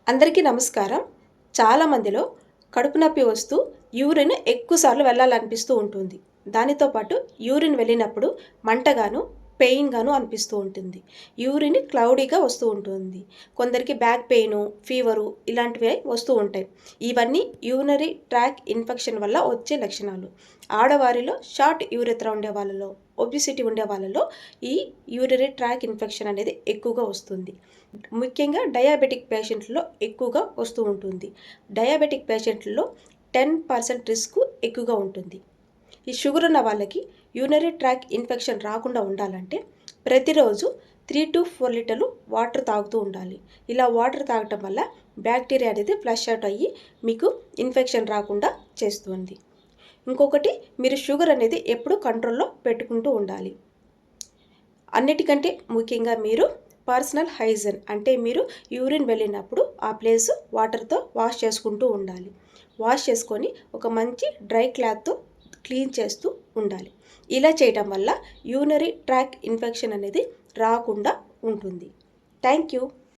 అందరికీ నమస్కారం. చాలామందిలో కడుపు నొప్పి వస్తూ యూరిన్ ఎక్కువ సార్లు వెళ్ళాలనిపిస్తూ ఉంటుంది. దానితో పాటు యూరిన్ వెళ్ళినప్పుడు మంటగాను, పెయిన్‌గాను అనిపిస్తూ ఉంటుంది. యూరిన్ క్లౌడీగా వస్తూ ఉంటుంది. కొందరికి బ్యాక్ పెయిను, ఫీవరు ఇలాంటివి వస్తూ ఉంటాయి. ఇవన్నీ యూరినరీ ట్రాక్ ఇన్ఫెక్షన్ వల్ల వచ్చే లక్షణాలు. ఆడవారిలో షార్ట్ యూరెథ్రా ఉండే వాళ్ళలో, ఒబెసిటీ ఉండే వాళ్ళలో ఈ యూరినరీ ట్రాక్ ఇన్ఫెక్షన్ అనేది ఎక్కువగా వస్తుంది. ముఖ్యంగా డయాబెటిక్ పేషెంట్లలో ఎక్కువగా వస్తూ ఉంటుంది. డయాబెటిక్ పేషెంట్లలో 10% రిస్క్ ఎక్కువగా ఉంటుంది. ఈ షుగర్ ఉన్న వాళ్ళకి యూరినరీ ట్రాక్ ఇన్ఫెక్షన్ రాకుండా ఉండాలంటే ప్రతిరోజు 3-4 లీటర్లు వాటర్ తాగుతూ ఉండాలి. ఇలా వాటర్ తాగటం వల్ల బ్యాక్టీరియా అనేది ఫ్లష్ అవుట్ అయ్యి మీకు ఇన్ఫెక్షన్ రాకుండా చేస్తుంది. ఇంకొకటి, మీరు షుగర్ అనేది ఎప్పుడు కంట్రోల్లో పెట్టుకుంటూ ఉండాలి. అన్నిటికంటే ముఖ్యంగా మీరు పర్సనల్ హైజీన్ అంటే మీరు యూరిన్ వెళ్ళినప్పుడు ఆ ప్లేస్ వాటర్తో వాష్ చేసుకుంటూ ఉండాలి. వాష్ చేసుకొని ఒక మంచి డ్రై క్లాత్తో క్లీన్ చేస్తూ ఉండాలి. ఇలా చేయడం వల్ల యూరినరీ ట్రాక్ ఇన్ఫెక్షన్ అనేది రాకుండా ఉంటుంది. Thank you.